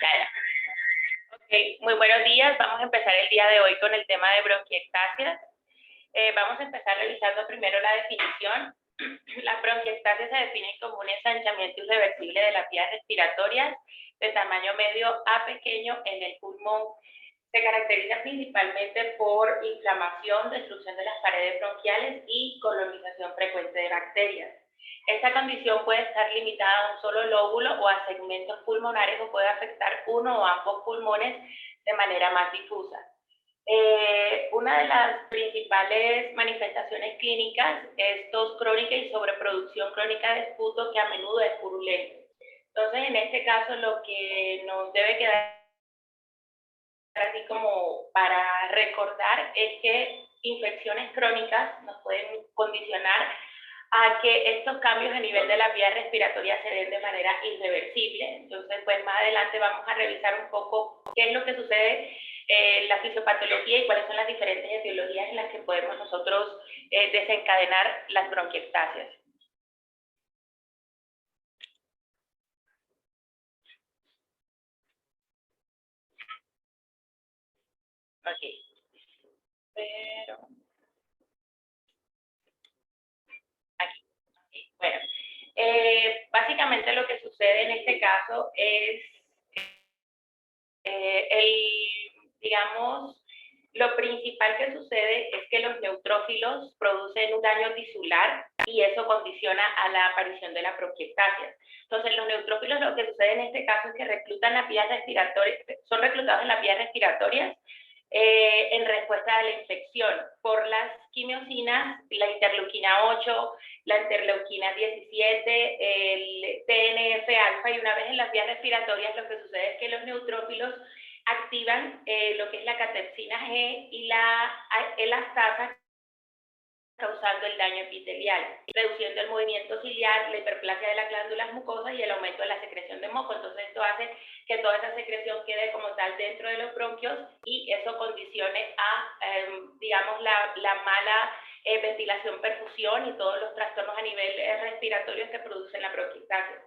Ya, ya. Okay. Muy buenos días. Vamos a empezar el día de hoy con el tema de bronquiectasias. Vamos a empezar revisando primero la definición. Las bronquiectasias se definen como un ensanchamiento irreversible de las vías respiratorias de tamaño medio a pequeño en el pulmón. Se caracteriza principalmente por inflamación, destrucción de las paredes bronquiales y colonización frecuente de bacterias. Esta condición puede estar limitada a un solo lóbulo o a segmentos pulmonares o puede afectar uno o ambos pulmones de manera más difusa. Una de las principales manifestaciones clínicas es tos crónica y sobreproducción crónica de esputo que a menudo es purulento. Entonces, en este caso, lo que nos debe quedar así como para recordar es que infecciones crónicas nos pueden condicionar a que estos cambios a nivel de las vías respiratorias se den de manera irreversible. Entonces, pues más adelante vamos a revisar un poco qué es lo que sucede en la fisiopatología y cuáles son las diferentes etiologías en las que podemos nosotros desencadenar las bronquiectasias. Ok. Pero aquí. Okay. Bueno, básicamente lo que sucede en este caso es digamos, lo principal que sucede es que los neutrófilos producen un daño tisular y eso condiciona a la aparición de la bronquiectasia. Entonces, los neutrófilos, lo que sucede en este caso es que reclutan las vías respiratorias, son reclutados en las vías respiratorias en respuesta a la infección por las quimiosinas, la interleuquina 8, la interleuquina 17, el TNF-alfa, y una vez en las vías respiratorias lo que sucede es que los neutrófilos activan lo que es la catepsina G y la elastasa, causando el daño epitelial, reduciendo el movimiento ciliar, la hiperplasia de las glándulas mucosas y el aumento de la secreción de moco. Entonces esto hace que toda esa secreción quede como tal dentro de los bronquios y eso condicione a, digamos, la mala ventilación, perfusión y todos los trastornos a nivel respiratorio que producen la bronquiectasia.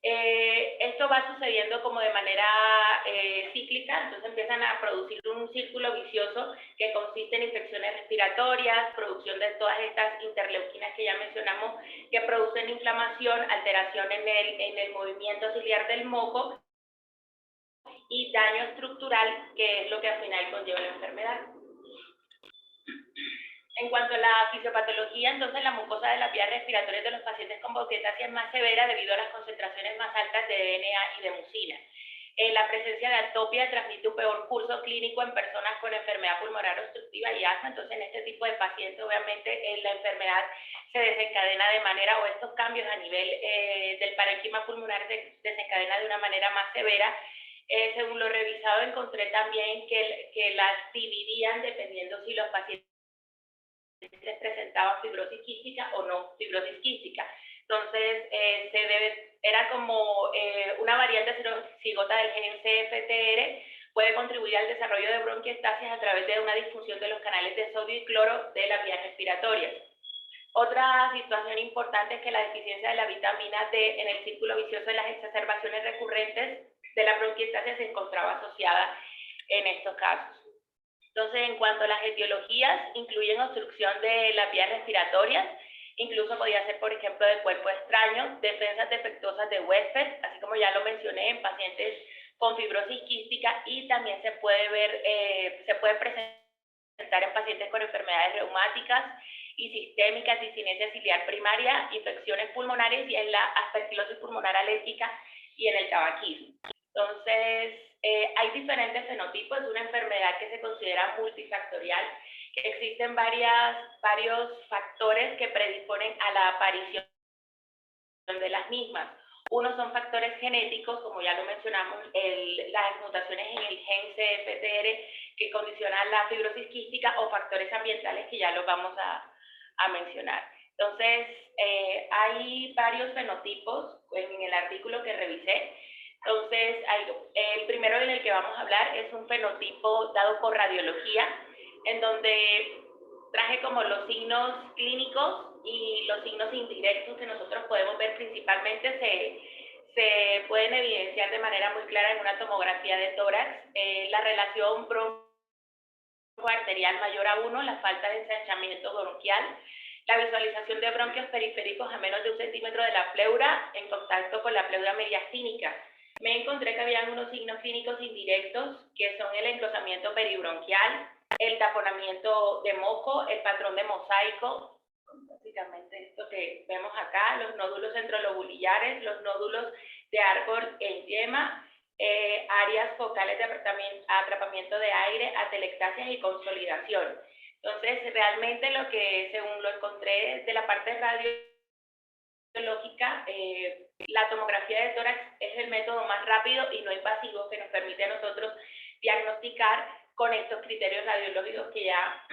Esto va sucediendo como de manera cíclica, entonces empiezan a producir un círculo vicioso que consiste en infecciones respiratorias, producción de todas estas interleuquinas que ya mencionamos, que producen inflamación, alteración en el movimiento ciliar del moco y daño estructural, que es lo que al final conlleva la enfermedad. En cuanto a la fisiopatología, entonces la mucosa de las vías respiratorias de los pacientes con bronquiectasia es más severa debido a las concentraciones más altas de DNA y de mucina. La presencia de atopia transmite un peor curso clínico en personas con enfermedad pulmonar obstructiva y asma. Entonces, en este tipo de pacientes, obviamente, la enfermedad se desencadena de manera, o estos cambios a nivel del parénquima pulmonar se desencadena de una manera más severa. Según lo revisado, encontré también que las dividían dependiendo si los pacientes presentaban fibrosis quística o no fibrosis quística. Entonces, era como una variante cigota del gen CFTR, puede contribuir al desarrollo de bronquiectasias a través de una disfunción de los canales de sodio y cloro de las vías respiratorias. Otra situación importante es que la deficiencia de la vitamina D en el círculo vicioso de las exacerbaciones recurrentes de la bronquiectasia se encontraba asociada en estos casos. Entonces, en cuanto a las etiologías, incluyen obstrucción de las vías respiratorias, incluso podía ser, por ejemplo, de cuerpo extraño, defensas defectuosas de huésped, así como ya lo mencioné, en pacientes con fibrosis quística, y también se puede presentar en pacientes con enfermedades reumáticas y sistémicas, disinesia ciliar primaria, infecciones pulmonares y en la aspergilosis pulmonar alérgica y en el tabaquismo. Entonces, hay diferentes fenotipos, es una enfermedad que se considera multifactorial, que existen varios factores que predisponen a la aparición de las mismas. Unos son factores genéticos, como ya lo mencionamos, las mutaciones en el gen CFTR que condicionan la fibrosis quística, o factores ambientales que ya los vamos a mencionar. Entonces, hay varios fenotipos en el artículo que revisé. Entonces, el primero en el que vamos a hablar es un fenotipo dado por radiología, en donde traje como los signos clínicos y los signos indirectos que nosotros podemos ver. Principalmente se pueden evidenciar de manera muy clara en una tomografía de tórax, la relación arterial mayor a 1, la falta de ensanchamiento bronquial, la visualización de bronquios periféricos a menos de 1 centímetro de la pleura en contacto con la pleura mediastínica. Me encontré que habían unos signos clínicos indirectos, que son el engrosamiento peribronquial, el taponamiento de moco, el patrón de mosaico, básicamente esto que vemos acá, los nódulos centrolobulillares, los nódulos de árbol en yema, áreas focales de atrapamiento de aire, atelectasias y consolidación. Entonces, realmente lo que, según lo encontré de la parte radiológica, la tomografía de tórax es el método más rápido y no invasivo que nos permite a nosotros diagnosticar con estos criterios radiológicos que ya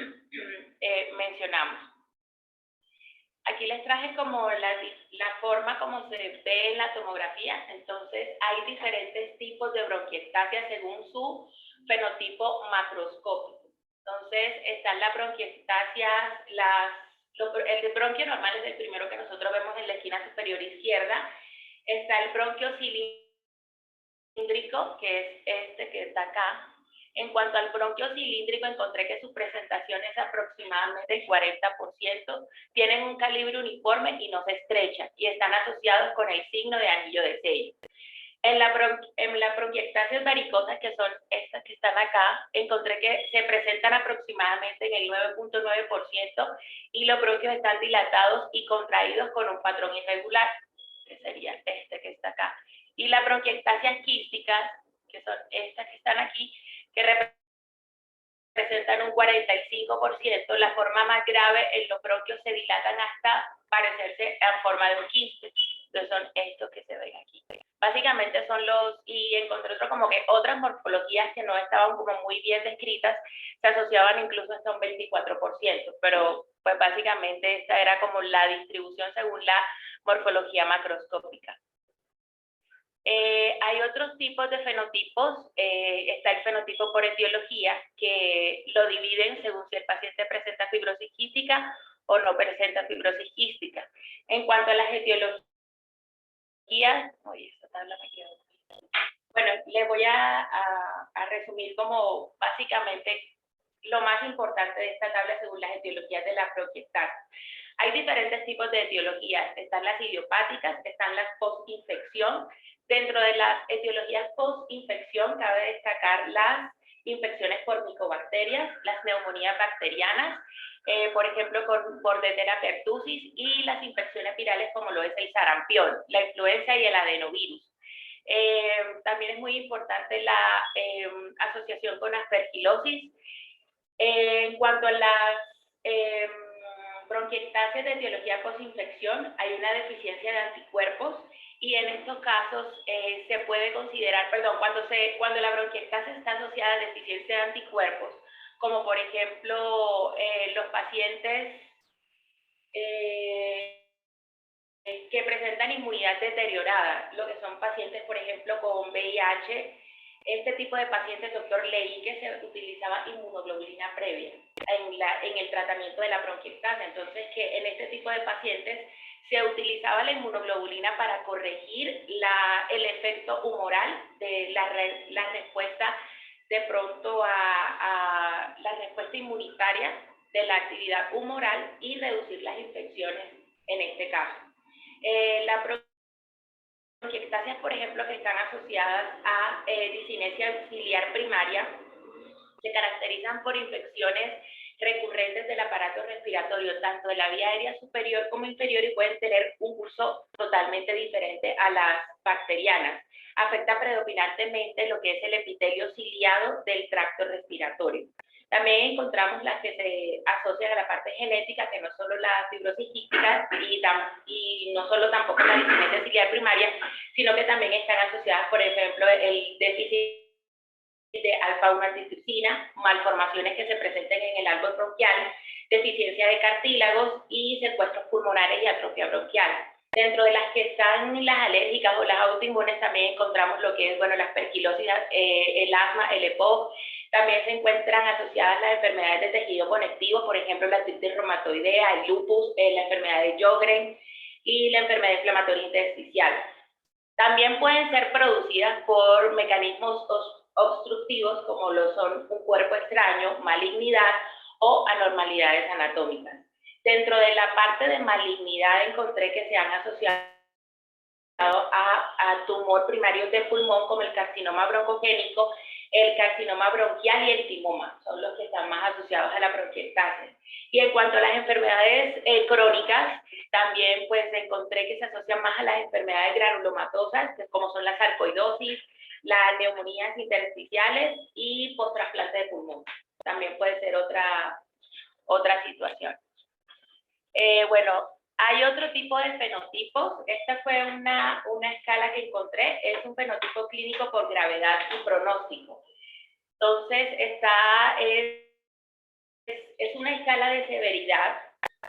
mencionamos. Aquí les traje como la forma como se ve en la tomografía. Entonces, hay diferentes tipos de bronquiectasia según su fenotipo macroscópico. Entonces, están las bronquiectasias, el bronquio normal es el primero que nosotros vemos en la esquina superior izquierda. Está el bronquio cilíndrico, que es este que está acá. En cuanto al bronquio cilíndrico, encontré que su presentación es aproximadamente el 40%, tienen un calibre uniforme y no se estrechan, y están asociados con el signo de anillo de sello. En las bronquiectasias varicosas, que son estas que están acá, encontré que se presentan aproximadamente en el 9.9% y los bronquios están dilatados y contraídos con un patrón irregular, que sería este que está acá. Y las bronquiectasias quísticas, que son estas que están aquí, que representan un 45%, la forma más grave en los bronquios se dilatan hasta parecerse en forma de un quiste. Entonces son estos que se ven aquí. Básicamente son y encontré otras morfologías que no estaban como muy bien descritas, se asociaban incluso hasta un 24%, pero pues básicamente esta era como la distribución según la morfología macroscópica. Hay otros tipos de fenotipos, está el fenotipo por etiología, que lo dividen según si el paciente presenta fibrosis quística o no presenta fibrosis quística. En cuanto a las etiologías, esta tabla me quedó. Bueno, les voy a resumir como básicamente lo más importante de esta tabla según las etiologías de la bronquiectasis. Hay diferentes tipos de etiologías, están las idiopáticas, están las post-infección. Dentro de las etiologías post-infección cabe destacar las infecciones por micobacterias, las neumonías bacterianas, por ejemplo con Bordetella pertussis, y las infecciones virales como lo es el sarampión, la influenza y el adenovirus. También es muy importante la asociación con aspergilosis. En cuanto a las bronquiectasias de etiología posinfección, hay una deficiencia de anticuerpos y en estos casos se puede considerar, cuando la bronquiectasia está asociada a deficiencia de anticuerpos, como por ejemplo los pacientes que presentan inmunidad deteriorada, lo que son pacientes, por ejemplo, con VIH. Este tipo de pacientes, doctor, leí que se utilizaba inmunoglobulina previa en el tratamiento de la bronquiectasia. Entonces, que en este tipo de pacientes se utilizaba la inmunoglobulina para corregir el efecto humoral de la respuesta de pronto a la respuesta inmunitaria de la actividad humoral y reducir las infecciones en este caso. La bronquiectasias, por ejemplo, que están asociadas a discinesia ciliar primaria, se caracterizan por infecciones recurrentes del aparato respiratorio, tanto de la vía aérea superior como inferior, y pueden tener un curso totalmente diferente a las bacterianas. Afecta predominantemente lo que es el epitelio ciliado del tracto respiratorio. También encontramos las que se asocian a la parte genética, que no solo la fibrosis quística y no solo tampoco la discinesia ciliar primaria, sino que también están asociadas, por ejemplo, el déficit de alfa-1-antitrypsina, malformaciones que se presenten en el árbol bronquial, deficiencia de cartílagos y secuestros pulmonares y atrofia bronquial. Dentro de las que están las alérgicas o las autoinmunes también encontramos lo que es, la aspergilosis, el asma, el EPOC. También se encuentran asociadas las enfermedades de tejido conectivo, por ejemplo, la artritis reumatoidea, el lupus, la enfermedad de Sjögren y la enfermedad inflamatoria intersticial. También pueden ser producidas por mecanismos obstructivos como lo son un cuerpo extraño, malignidad o anormalidades anatómicas. Dentro de la parte de malignidad encontré que se han asociado a tumor primario de pulmón como el carcinoma broncogénico, el carcinoma bronquial y el timoma, son los que están más asociados a la bronquiectasis. Y en cuanto a las enfermedades crónicas, también pues encontré que se asocian más a las enfermedades granulomatosas, como son la sarcoidosis, las neumonías intersticiales y post-trasplante de pulmón. También puede ser otra situación. Bueno, hay otro tipo de fenotipos. Esta fue una escala que encontré. Es un fenotipo clínico por gravedad y pronóstico. Entonces, es una escala de severidad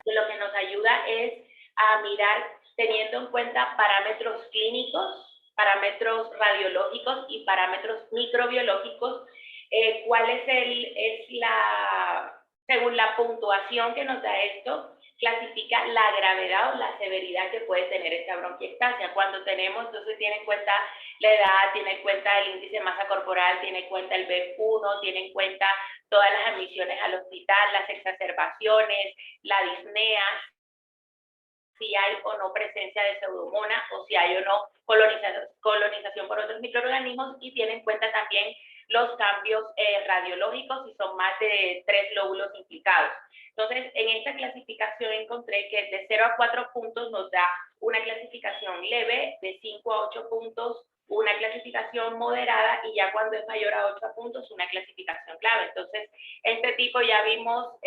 que lo que nos ayuda es a mirar teniendo en cuenta parámetros clínicos, parámetros radiológicos y parámetros microbiológicos, cuál según la puntuación que nos da esto, clasifica la gravedad o la severidad que puede tener esta bronquiectasia. Cuando tenemos, entonces tiene en cuenta la edad, tiene en cuenta el índice de masa corporal, tiene en cuenta el BEP1, tiene en cuenta todas las admisiones al hospital, las exacerbaciones, la disnea, si hay o no presencia de pseudomonas o si hay o no colonización por otros microorganismos, y tiene en cuenta también los cambios radiológicos si son más de 3 lóbulos implicados. Entonces, en esta clasificación encontré que de 0 a 4 puntos nos da una clasificación leve, de 5 a 8 puntos una clasificación moderada, y ya cuando es mayor a 8 puntos una clasificación clave. Entonces, este tipo ya vimos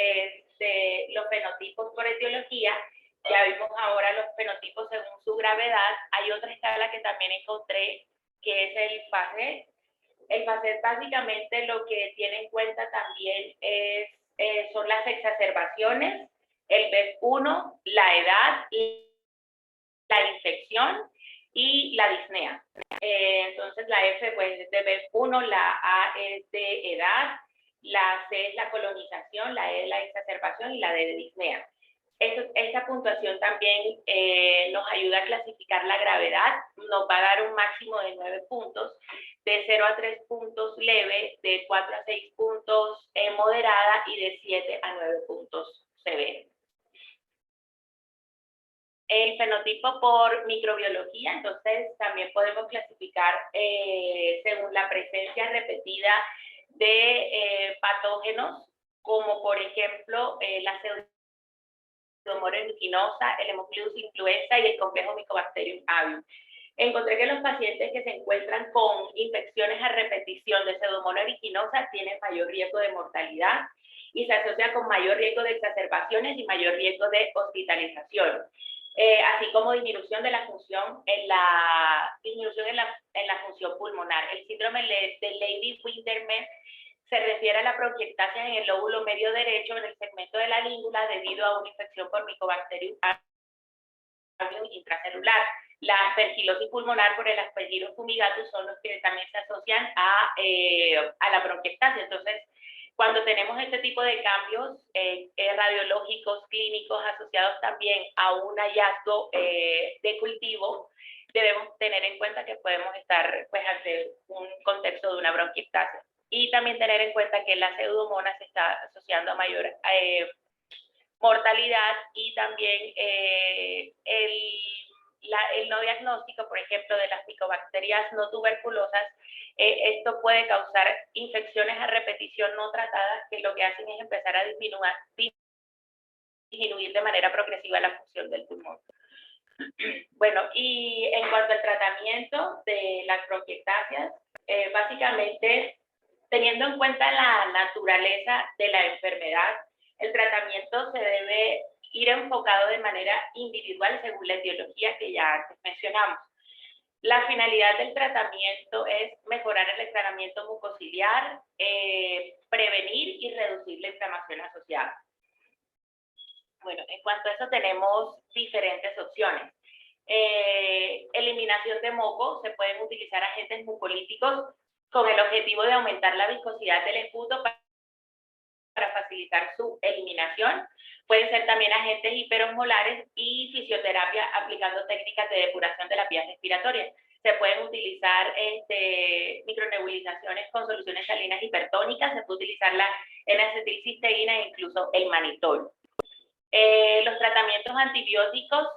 los fenotipos por etiología. Ya vimos ahora los fenotipos según su gravedad. Hay otra escala que también encontré, que es el FACET. El FACET básicamente lo que tiene en cuenta también son las exacerbaciones, el BEP1, la edad, la infección y la disnea. Entonces la F pues es de BEP1, la A es de edad, la C es la colonización, la E es la exacerbación y la D de disnea. Esta puntuación también nos ayuda a clasificar la gravedad, nos va a dar un máximo de 9 puntos, de 0 a 3 puntos leve, de 4 a 6 puntos moderada y de 7 a 9 puntos severo. El fenotipo por microbiología, entonces también podemos clasificar según la presencia repetida de patógenos, como por ejemplo la Pseudomonas aeruginosa, el Haemophilus influenza y el complejo Mycobacterium avium. Encontré que los pacientes que se encuentran con infecciones a repetición de Pseudomonas aeruginosa tienen mayor riesgo de mortalidad y se asocia con mayor riesgo de exacerbaciones y mayor riesgo de hospitalización. Así como disminución de la función en la función pulmonar. El síndrome de Levy-Winterman se refiere a la bronquiectasia en el lóbulo medio derecho en el segmento de la língula debido a una infección por Mycobacterium intracelular. La aspergilosis pulmonar por el Aspergillus fumigatus son los que también se asocian a la bronquiectasia. Entonces, cuando tenemos este tipo de cambios radiológicos, clínicos, asociados también a un hallazgo de cultivo, debemos tener en cuenta que podemos estar pues, ante un contexto de una bronquiectasia. Y también tener en cuenta que la pseudomonas se está asociando a mayor mortalidad, y también el no diagnóstico, por ejemplo, de las micobacterias no tuberculosas, esto puede causar infecciones a repetición no tratadas, que lo que hacen es empezar a disminuir de manera progresiva la función del pulmón. Bueno, y en cuanto al tratamiento de las bronquiectasias, básicamente, teniendo en cuenta la naturaleza de la enfermedad, el tratamiento se debe ir enfocado de manera individual según la etiología que ya antes mencionamos. La finalidad del tratamiento es mejorar el estreñimiento mucociliar, prevenir y reducir la inflamación asociada. Bueno, en cuanto a eso tenemos diferentes opciones. Eliminación de moco, se pueden utilizar agentes mucolíticos con el objetivo de aumentar la viscosidad del esputo para facilitar su eliminación. Pueden ser también agentes hiperosmolares y fisioterapia aplicando técnicas de depuración de las vías respiratorias. Se pueden utilizar micronebulizaciones con soluciones salinas hipertónicas, se puede utilizar la N-acetilcisteína e incluso el manitol. Los tratamientos antibióticos,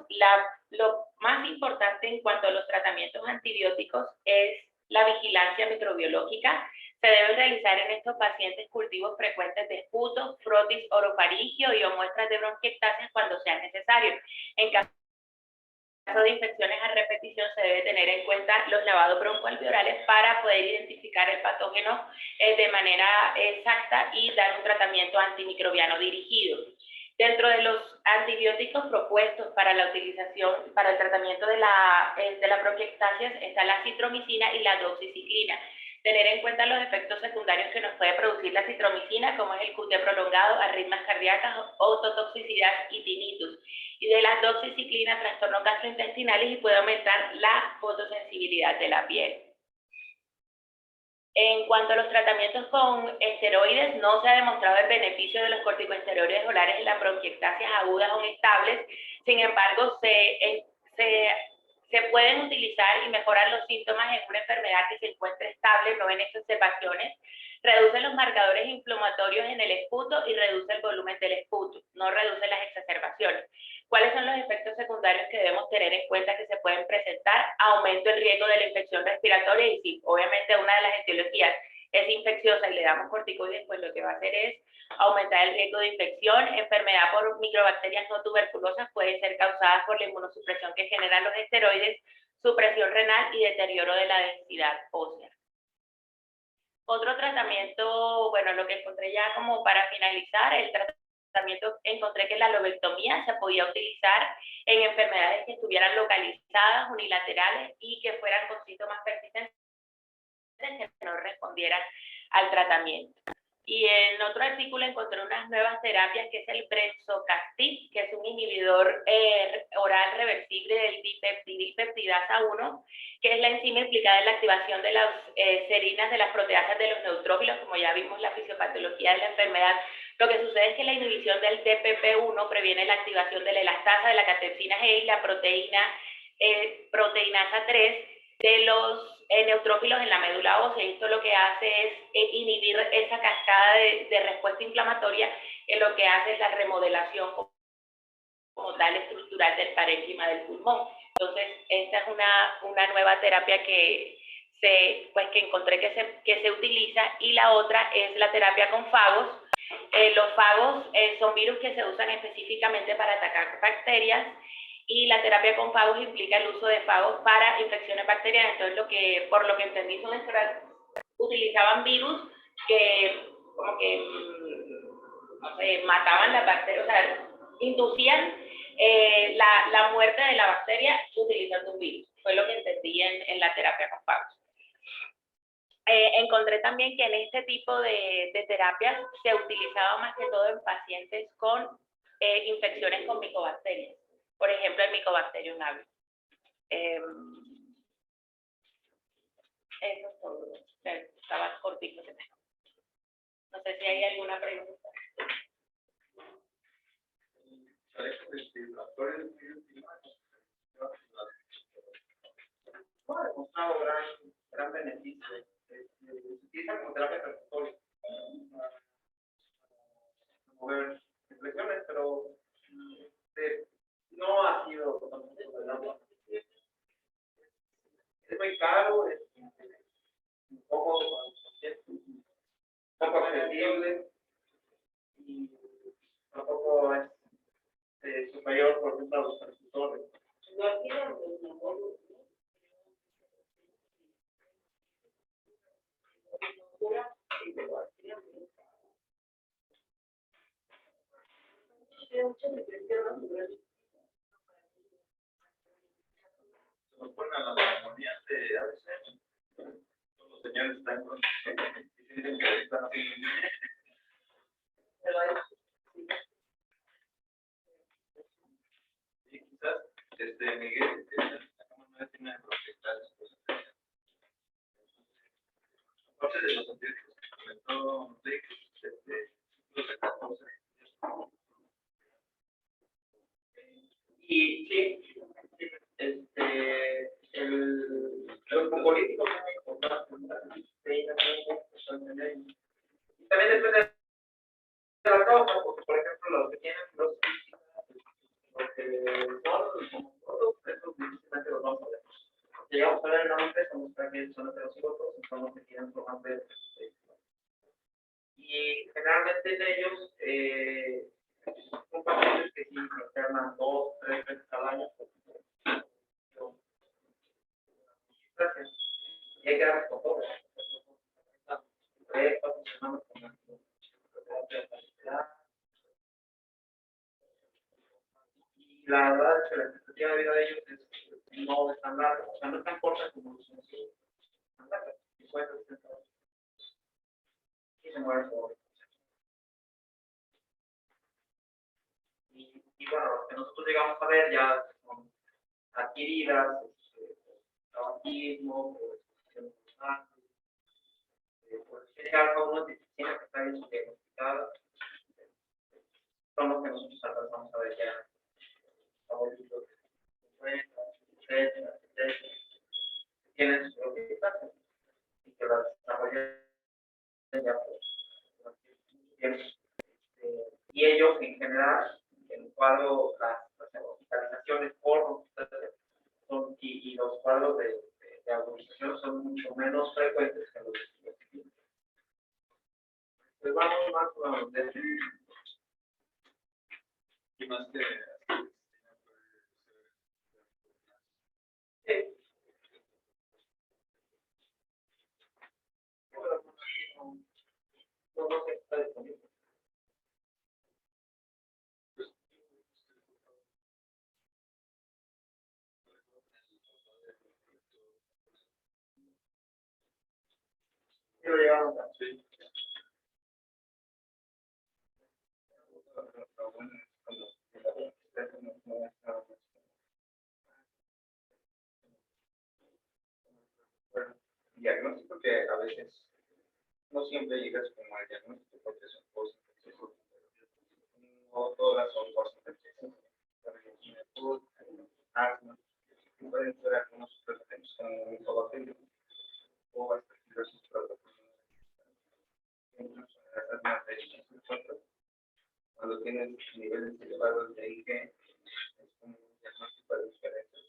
lo más importante en cuanto a los tratamientos antibióticos es la vigilancia microbiológica. Se deben realizar en estos pacientes cultivos frecuentes de esputo, frotis orofaringio y o muestras de bronquiectasias cuando sea necesario. En caso de infecciones a repetición, se debe tener en cuenta los lavados broncoalveolales para poder identificar el patógeno de manera exacta y dar un tratamiento antimicrobiano dirigido. Dentro de los antibióticos propuestos para la utilización, para el tratamiento de las bronquiectasias, está la citromicina y la doxiciclina. Tener en cuenta los efectos secundarios que nos puede producir la citromicina, como es el QT prolongado, arritmias cardíacas, ototoxicidad y tinnitus. Y de la doxiciclina, trastornos gastrointestinales y puede aumentar la fotosensibilidad de la piel. En cuanto a los tratamientos con esteroides, no se ha demostrado el beneficio de los corticosteroides orales en las bronquiectasias agudas o estables. Sin embargo, se pueden utilizar y mejorar los síntomas en una enfermedad que se encuentre estable, no en exacerbaciones. Reduce los marcadores inflamatorios en el esputo y reduce el volumen del esputo, no reduce las exacerbaciones. ¿Cuáles son los efectos secundarios que debemos tener en cuenta que se pueden presentar? Aumento el riesgo de la infección respiratoria y si obviamente una de las etiologías es infecciosa y le damos corticoides, pues lo que va a hacer es aumentar el riesgo de infección. Enfermedad por microbacterias no tuberculosas puede ser causada por la inmunosupresión que generan los esteroides, supresión renal y deterioro de la densidad ósea. Otro tratamiento, bueno, lo que encontré ya como para finalizar, el tratamiento, encontré que la lobectomía se podía utilizar en enfermedades que estuvieran localizadas, unilaterales y que fueran con síntomas persistentes que no respondieran al tratamiento. Y en otro artículo encontré unas nuevas terapias que es el brensocatib, que es un inhibidor oral reversible del dipeptidasa 1, que es la enzima implicada en la activación de las serinas de las proteasas de los neutrófilos, como ya vimos la fisiopatología de la enfermedad. Lo que sucede es que la inhibición del DPP1 previene la activación de la elastasa, de la catepsina G y la proteinasa 3 de los neutrófilos en la médula ósea. Esto lo que hace es inhibir esa cascada de respuesta inflamatoria, que lo que hace es la remodelación como tal estructural del parénquima del pulmón. Entonces, esta es una nueva terapia que encontré que se utiliza, y la otra es la terapia con fagos. Los fagos son virus que se usan específicamente para atacar bacterias, y la terapia con fagos implica el uso de fagos para infecciones bacterianas. Entonces, por lo que entendí, utilizaban virus que como que no sé, mataban las bacterias, o sea, inducían la muerte de la bacteria utilizando un virus. Fue lo que entendí en la terapia con fagos. Encontré también que en este tipo de terapias se utilizaba más que todo en pacientes con infecciones con micobacterias. Por ejemplo, el Mycobacterium avium. Eso es todo. Estaba cortito. No sé si hay alguna pregunta. Ha demostrado gran beneficio. Se utiliza como terapia respiratoria para remover infecciones, pero no ha sido es muy caro, es incómodo para los pacientes, poco accesible y tampoco es superior, por ejemplo, a los prescriptores. Nos ponen a las armonías de ABC. Los señores están con y dicen que están haciendo bien. Y quizás Miguel tiene proyectadas aparte de los antibióticos que comentó Rick, los 14. Y sí, Los políticos son importantes. Y también depende de la causa, porque por ejemplo los que tienen los que son todos estos difícilmente los vamos a ver. Llegamos a ver normalmente son los que son heterocígotos, son los que tienen programas de y generalmente en ellos son pacientes que sí se enferman 2, 3 veces al año. Gracias. Y hay que darles con todo. Y la verdad es que la expectativa de vida de ellos no es tan larga, o sea, no es tan corta como los conocidos. Tan larga. Y se mueren por. Y bueno, los que nosotros llegamos a ver ya son adquiridas, tabaquismo, pues tiene alguna deficiencia que está bien diagnosticada, son los que nosotros alcanzamos a ver ya, favoritos, etcétera, tienen su propia distancia y que la desarrollan ya pues, y ellos en general, en el cuadro, las hospitalizaciones por son, y los cuadros de agudización son mucho menos frecuentes que los de pues vamos más con los de y más que sí. No sé, está disponible. Sí, lo llevamos a sí. Diagnóstico que a veces no siempre llegas como al diagnóstico porque son cosas no todas son cosas asma, pueden ser algunos tratamientos como un sobaterio o hasta diversos tratamientos incluso en las asmas de cuando tienes niveles elevados de IG es como un diagnóstico de diferentes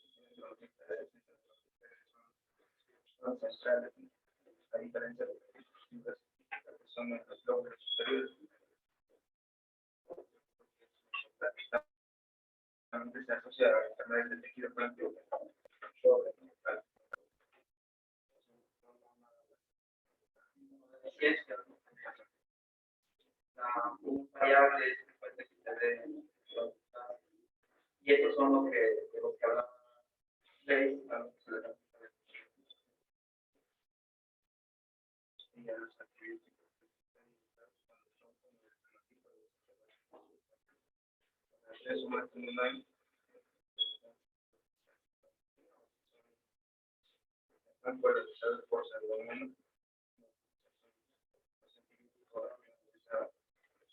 son centrales a diferencia de las que son en los lóbulos superiores también se asocia a enfermedades del tejido blanco un variable y esos son los que de los que hablamos es un año por el por segundo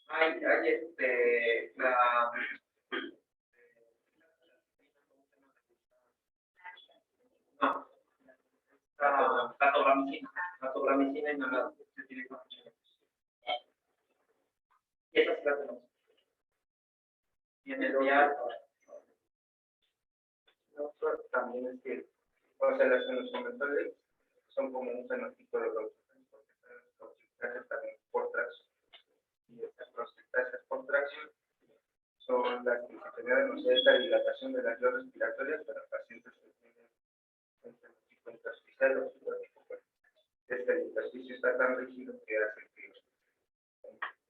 hay la catobramicina y nada se tiene que y esa sí la tenemos y en el día también es que o sea las fundamentales son como un fenotipo de los prostatases también por tracción y estas prostatases por tracción son las que se generan esta dilatación de las vías respiratorias para pacientes que tienen un fenotipo intersticial o fenotipo este intersticio está tan rígido que hace que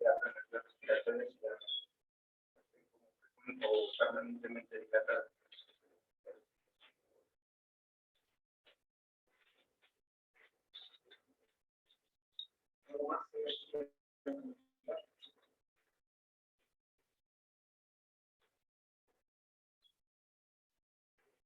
las vías respiratorias sean o permanentemente dilatadas. ¿Algo más?